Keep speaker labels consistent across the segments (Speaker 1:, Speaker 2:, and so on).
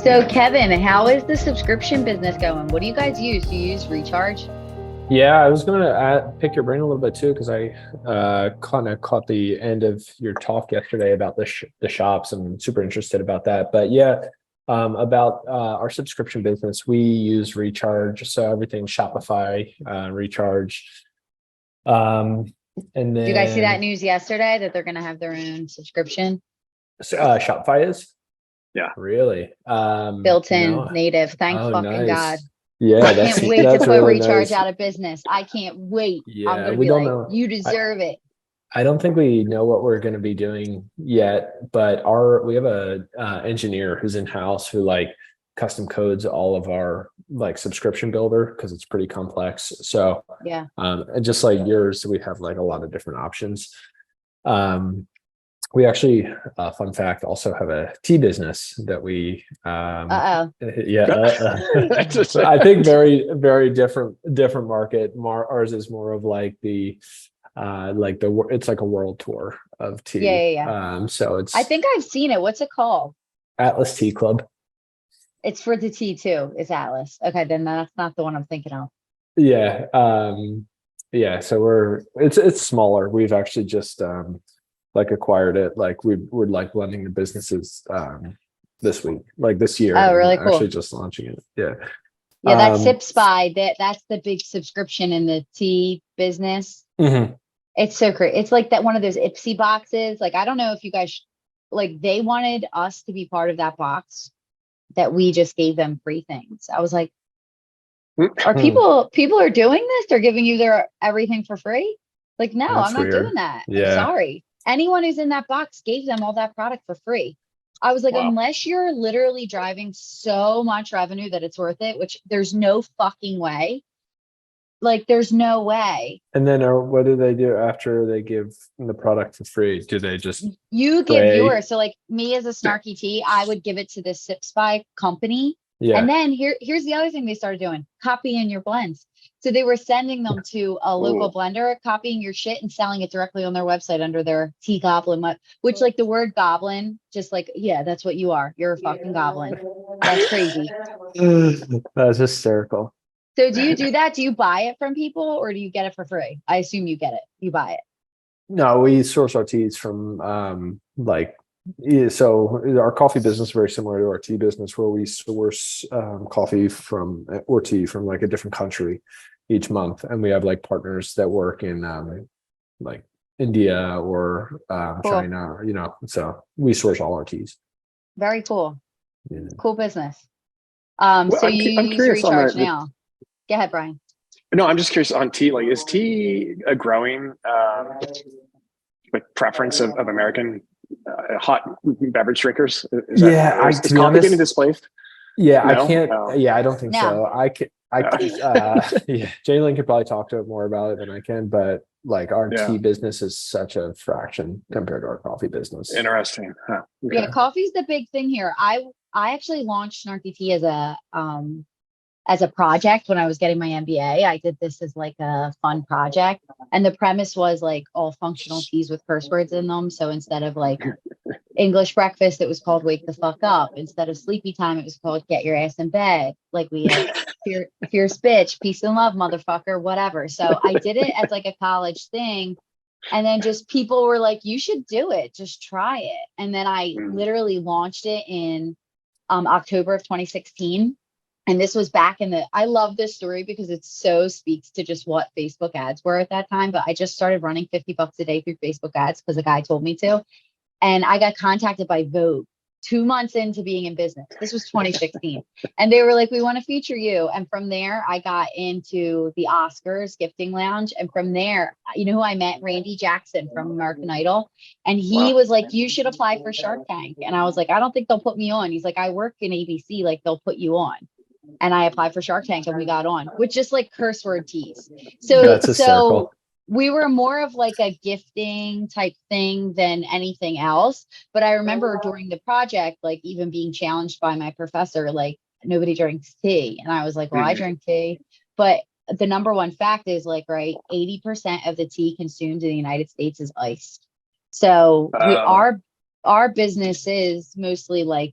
Speaker 1: So Kevin, how is the subscription business going? What do you guys use? Do you use Recharge?
Speaker 2: Yeah, I was gonna pick your brain a little bit too, because I kind of caught the end of your talk yesterday about the shops. I'm super interested about that. But yeah, about our subscription business, we use Recharge, so everything Shopify, Recharge, um, and
Speaker 1: Did you guys see that
Speaker 2: then
Speaker 1: news yesterday that they're going to have their own subscription
Speaker 2: Shopify is
Speaker 3: Yeah.
Speaker 2: really
Speaker 1: built in
Speaker 2: no.
Speaker 1: native? Thank
Speaker 2: Oh,
Speaker 1: fucking God.
Speaker 2: nice. Yeah,
Speaker 1: I
Speaker 2: that's
Speaker 1: can't wait to
Speaker 2: that's
Speaker 1: put
Speaker 2: really
Speaker 1: Recharge
Speaker 2: nice.
Speaker 1: out of business. I can't wait. I'm
Speaker 2: Yeah,
Speaker 1: going to
Speaker 2: we
Speaker 1: be
Speaker 2: don't
Speaker 1: like,
Speaker 2: know.
Speaker 1: you
Speaker 2: I,
Speaker 1: deserve it.
Speaker 2: I don't think we know what we're going to be doing yet, but we have a engineer who's in house who like custom codes all of our like subscription builder because it's pretty complex. So
Speaker 1: Yeah.
Speaker 2: and just like yours, we have like a lot of different options. We actually, fun fact, also have a tea business that we
Speaker 1: Uh-oh.
Speaker 2: yeah,
Speaker 3: That's
Speaker 2: I think very different market. Ours is more of like the it's like a world tour of
Speaker 1: Yeah,
Speaker 2: tea.
Speaker 1: yeah, yeah.
Speaker 2: So
Speaker 1: I
Speaker 2: it's
Speaker 1: think I've seen it. What's it called?
Speaker 2: Atlas Tea Club.
Speaker 1: It's for the tea too. It's Atlas. Okay, then that's not the one I'm thinking of.
Speaker 2: Yeah. Yeah, so it's smaller. We've actually just like acquired it. Like we're like blending the businesses this week, like this year,
Speaker 1: Oh,
Speaker 2: and
Speaker 1: really
Speaker 2: actually
Speaker 1: cool.
Speaker 2: just launching it. Yeah.
Speaker 1: Yeah, that
Speaker 2: Um,
Speaker 1: Sip Spy, that's the big subscription in the tea business.
Speaker 2: mhm.
Speaker 1: It's so great. It's like that one of those Ipsy boxes. Like, I don't know if you guys like they wanted us to be part of that box that we just gave them free things. I was like, are people are doing this? They're giving you their everything for free? Like, no, I'm
Speaker 2: That's
Speaker 1: not doing
Speaker 2: weird.
Speaker 1: that. I'm
Speaker 2: Yeah.
Speaker 1: sorry. Anyone who's in that box gave them all that product for free. I was like,
Speaker 3: Wow.
Speaker 1: unless you're literally driving so much revenue that it's worth it, which there's no fucking way. Like, there's no way.
Speaker 2: And then what do they do after they give the product for free? Do they just
Speaker 1: You give
Speaker 2: pray?
Speaker 1: yours. So like me as a snarky tea, I would give it to the Sip Spy company. And
Speaker 2: Yeah.
Speaker 1: then here's the other thing they started doing, copying your blends. So they were sending them to a local
Speaker 3: Ooh.
Speaker 1: blender, copying your shit and selling it directly on their website under their tea goblin, which like the word goblin, just like, yeah, that's what you are. You're a fucking goblin. That's crazy.
Speaker 2: That's hysterical.
Speaker 1: So do you do that? Do you buy it from people or do you get it for free? I assume you get it. You buy it.
Speaker 2: No, we source our teas from like yeah, so our coffee business is very similar to our tea business where we source coffee from or tea from like a different country each month. And we have like partners that work in like India or
Speaker 1: Cool.
Speaker 2: China, so we source all our teas.
Speaker 1: Very cool.
Speaker 2: Yeah.
Speaker 1: Cool business.
Speaker 3: Well,
Speaker 1: So you
Speaker 3: I'm
Speaker 1: use
Speaker 3: curious on
Speaker 1: Recharge now. Go ahead, Brian.
Speaker 3: no, I'm just curious on tea. Like, is tea a growing like preference of American hot beverage drinkers?
Speaker 2: Yeah,
Speaker 3: Is
Speaker 2: to be
Speaker 3: coffee getting
Speaker 2: honest,
Speaker 3: displaced?
Speaker 2: yeah, I
Speaker 3: No.
Speaker 2: can't.
Speaker 3: Oh.
Speaker 2: Yeah, I don't think
Speaker 1: No.
Speaker 2: so. Yeah, Jalen could probably talk to it more about it than I can, but like our
Speaker 3: Yeah.
Speaker 2: tea business is such a fraction compared to our coffee business.
Speaker 3: Interesting. Huh.
Speaker 1: Yeah,
Speaker 3: Okay.
Speaker 1: coffee's the big thing here. I actually launched Snarky Tea as a project when I was getting my MBA. I did this as like a fun project. And the premise was like all functional teas with curse words in them. So instead of like English breakfast, it was called Wake the Fuck Up. Instead of sleepy time, it was called Get Your Ass in Bed. Like we had fierce bitch, peace and love, motherfucker, whatever. So I did it as like a college thing. And then just people were like, you should do it. Just try it. And then I
Speaker 3: Mm.
Speaker 1: literally launched it in October of 2016. And this was back in I love this story because it so speaks to just what Facebook ads were at that time. But I just started running $50 a day through Facebook ads because a guy told me to. And I got contacted by Vogue 2 months into being in business. This was 2016. And they were like, we want to feature you. And from there, I got into the Oscars gifting lounge. And from there, you know who I met? Randy Jackson from American Idol. And he
Speaker 3: Wow.
Speaker 1: was like, you should apply for Shark Tank. And I was like, I don't think they'll put me on. He's like, I work in ABC, like they'll put you on. And I applied for Shark Tank and we got on with just like curse word teas. So
Speaker 2: That's hysterical.
Speaker 1: we were more of like a gifting type thing than anything else. But I remember during the project, like even being challenged by my professor, like nobody drinks tea. And I was like, well, I
Speaker 3: Mhm.
Speaker 1: drink tea. But the number one fact is like, right, 80% of the tea consumed in the United States is iced. So
Speaker 3: Uh,
Speaker 1: our business is mostly like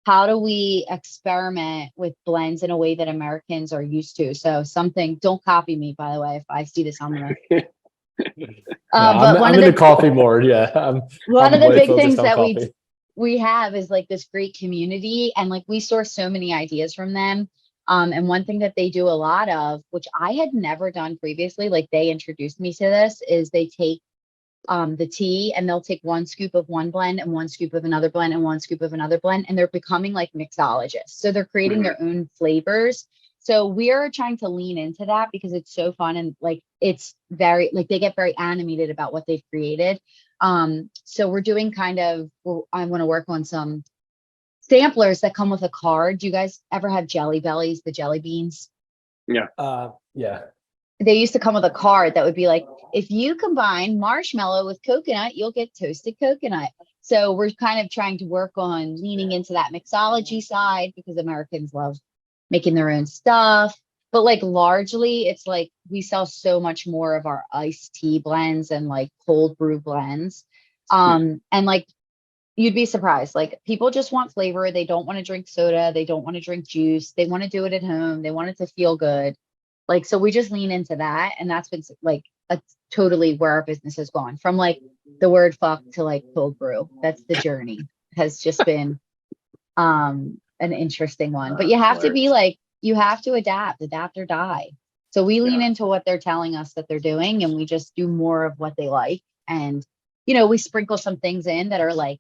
Speaker 1: how do we experiment with blends in a way that Americans are used to? So something, don't copy me, by the way, if I see this, I'm gonna. But
Speaker 2: I'm into coffee more. Yeah,
Speaker 1: one
Speaker 2: I'm
Speaker 1: of the
Speaker 2: way
Speaker 1: big
Speaker 2: focused
Speaker 1: things
Speaker 2: on
Speaker 1: that
Speaker 2: coffee.
Speaker 1: we have is like this great community, and like we source so many ideas from them. And one thing that they do a lot of, which I had never done previously, like they introduced me to this, is they take the tea and they'll take one scoop of one blend and one scoop of another blend and one scoop of another blend, and they're becoming like mixologists. So they're creating their own flavors. So we are trying to lean into that because it's so fun, and like it's very like they get very animated about what they've created. So we're doing kind of, I want to work on some samplers that come with a card. Do you guys ever have Jelly Bellies, the jelly beans?
Speaker 3: Yeah.
Speaker 2: Yeah.
Speaker 1: They used to come with a card that would be like, if you combine marshmallow with coconut, you'll get toasted coconut. So we're kind of trying to work on leaning into that mixology side because Americans love making their own stuff. But like largely, it's like we sell so much more of our iced tea blends and like cold brew blends. And like you'd be surprised, like people just want flavor. They don't want to drink soda. They don't want to drink juice. They want to do it at home. They want it to feel good. Like, so we just lean into that. And that's been like a totally where our business has gone from like the word fuck to like cold brew. That's the journey has just been an interesting one. But you have to be like, you have to adapt or die. So we lean into what they're telling us that they're doing, and we just do more of what they like. And, you know, we sprinkle some things in that are like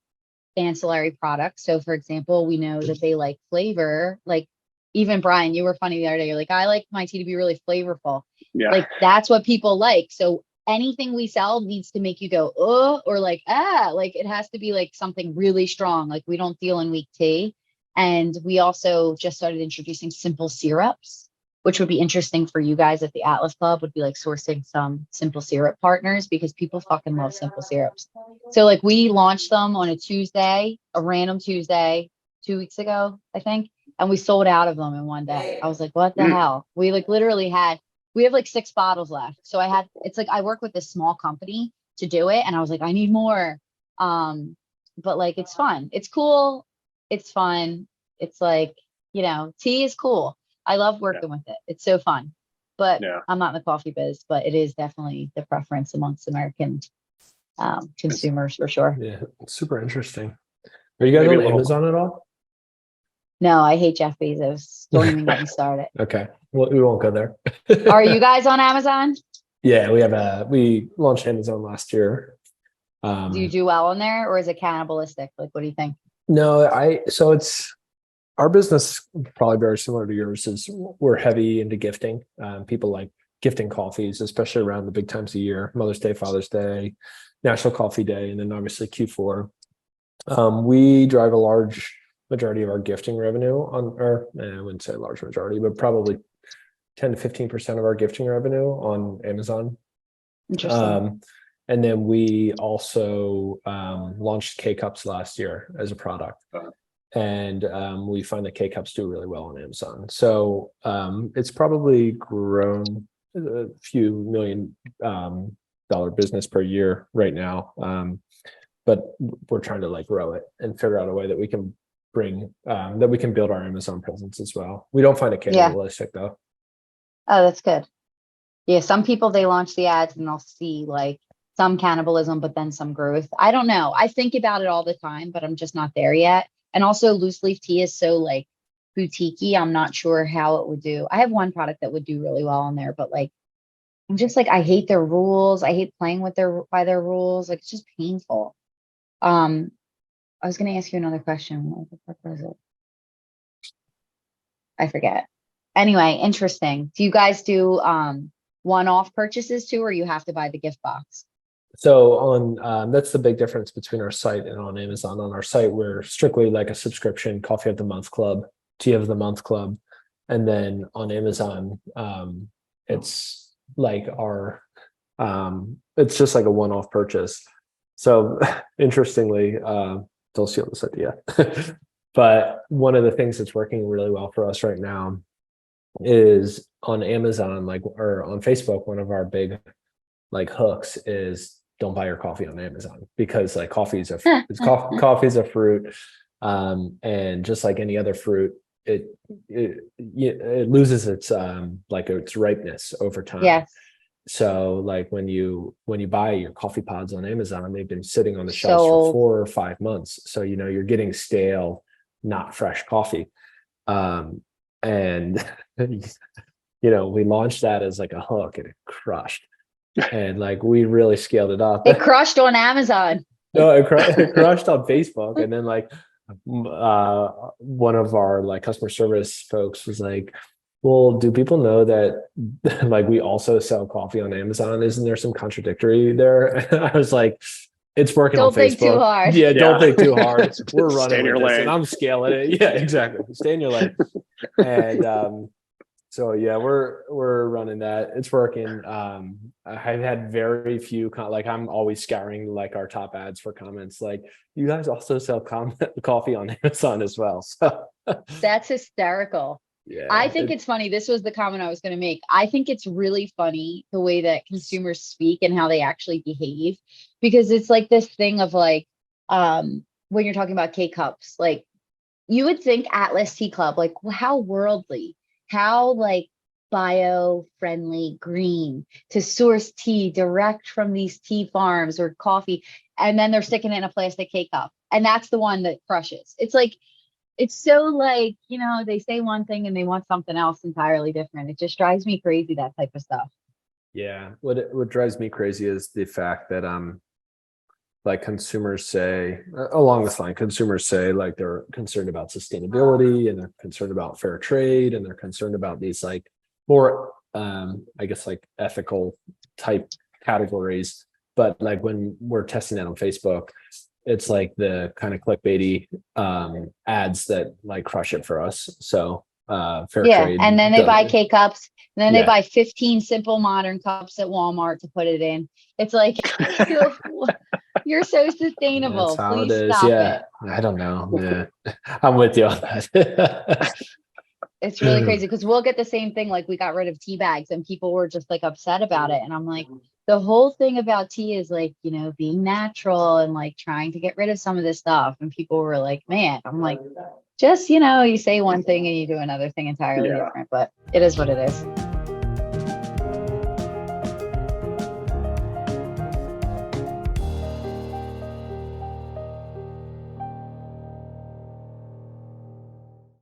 Speaker 1: ancillary products. So for example, we know that they like flavor, like even Brian, you were funny the other day. You're like, I like my tea to be really flavorful.
Speaker 3: Yeah.
Speaker 1: Like that's what people like. So anything we sell needs to make you go, oh, or like, ah, like it has to be like something really strong. Like we don't deal in weak tea. And we also just started introducing simple syrups, which would be interesting for you guys at the Atlas Club, would be like sourcing some simple syrup partners because people fucking love simple syrups. So like we launched them on a Tuesday, a random Tuesday, 2 weeks ago, I think. And we sold out of them in one day. I was like, what the hell? We like literally we have like 6 bottles left. So it's like I work with this small company to do it. And I was like, I need more. But like, it's fun. It's cool. It's fun. It's like, you know, tea is cool. I love working with it. It's so fun. But I'm not in the coffee biz, but it is definitely the preference amongst American consumers for sure.
Speaker 2: Yeah, it's super interesting. Are you guys on Amazon at all?
Speaker 1: No, I hate Jeff Bezos. Don't even get me started.
Speaker 2: Okay, well, we won't go there.
Speaker 1: Are you guys on Amazon?
Speaker 2: Yeah, we launched Amazon last year.
Speaker 1: Do you do well on there, or is it cannibalistic? Like, what do you think?
Speaker 2: No, so it's our business, probably very similar to yours, is we're heavy into gifting. People like gifting coffees, especially around the big times of the year, Mother's Day, Father's Day, National Coffee Day, and then obviously Q4. We drive a large majority of our gifting revenue I wouldn't say large majority, but probably 10 to 15% of our gifting revenue on Amazon.
Speaker 1: Interesting.
Speaker 2: And then we also launched K-Cups last year as a product. And we find that K-Cups do really well on Amazon. So it's probably grown a few $million business per year right now. But we're trying to like grow it and figure out a way that we can that we can build our Amazon presence as well. We don't find it cannibalistic though.
Speaker 1: Oh, that's good. Yeah, some people, they launch the ads and they'll see like some cannibalism, but then some growth. I don't know. I think about it all the time, but I'm just not there yet. And also loose leaf tea is so like boutique-y. I'm not sure how it would do. I have one product that would do really well on there, but like, I'm just like, I hate their rules. I hate playing with by their rules. Like, it's just painful. I was going to ask you another question. What the fuck was it? I forget. Anyway, interesting. Do you guys do one-off purchases too, or you have to buy the gift box?
Speaker 2: So on that's the big difference between our site and on Amazon. On our site, we're strictly like a subscription coffee of the month club, tea of the month club. And then on Amazon, it's like it's just like a one-off purchase. So interestingly, don't steal this idea. But one of the things that's working really well for us right now is on Amazon, or on Facebook, one of our big like hooks is don't buy your coffee on Amazon, because like coffee is a fruit. And just like any other fruit, it loses its like its ripeness over time.
Speaker 1: Yes.
Speaker 2: So like when you buy your coffee pods on Amazon, they've been sitting on the shelves for 4 or 5 months. So you're getting stale, not fresh coffee. And we launched that as like a hook, and it crushed. And like we really scaled it up.
Speaker 1: It crushed on Amazon.
Speaker 2: No, it crushed on Facebook. And then like one of our like customer service folks was like, well, do people know that like we also sell coffee on Amazon? Isn't there some contradictory there? I was like, it's working on Facebook.
Speaker 1: Don't think too hard.
Speaker 2: Yeah, don't think too hard. We're
Speaker 3: Stay
Speaker 2: running
Speaker 3: in your
Speaker 2: with this,
Speaker 3: lane.
Speaker 2: and I'm scaling it. Yeah, exactly. Stay in your lane. And so yeah, we're running that. It's working. I've had very few like I'm always scouring like our top ads for comments. Like, you guys also sell coffee on Amazon as well. So
Speaker 1: That's hysterical.
Speaker 2: yeah,
Speaker 1: I think it's funny. This was the comment I was going to make. I think it's really funny the way that consumers speak and how they actually behave, because it's like this thing of like, when you're talking about K-Cups, like you would think Atlas Tea Club, like how worldly, how like bio-friendly, green, to source tea direct from these tea farms or coffee, and then they're sticking it in a plastic K-Cup, and that's the one that crushes. It's like, it's so like, they say one thing and they want something else entirely different. It just drives me crazy, that type of stuff.
Speaker 2: Yeah, what drives me crazy is the fact that like consumers say along this line, consumers say like they're concerned about sustainability, and they're concerned about fair trade, and they're concerned about these like more I guess like ethical type categories. But like when we're testing that on Facebook, it's like the kind of clickbaity ads that like crush it for us. So fair trade.
Speaker 1: And then they buy K-Cups, and then they
Speaker 2: Yeah.
Speaker 1: buy 15 simple modern cups at Walmart to put it in. It's like, you're so sustainable.
Speaker 2: That's how
Speaker 1: Please
Speaker 2: it is.
Speaker 1: stop
Speaker 2: Yeah.
Speaker 1: it.
Speaker 2: I don't know. Yeah. I'm with you on that.
Speaker 1: It's really crazy because we'll get the same thing. Like we got rid of tea bags and people were just like upset about it. And I'm like, the whole thing about tea is like, being natural and like trying to get rid of some of this stuff. And people were like, man, I'm like, just, you say one thing and you do another thing entirely
Speaker 3: Yeah.
Speaker 1: different, but it is what it is.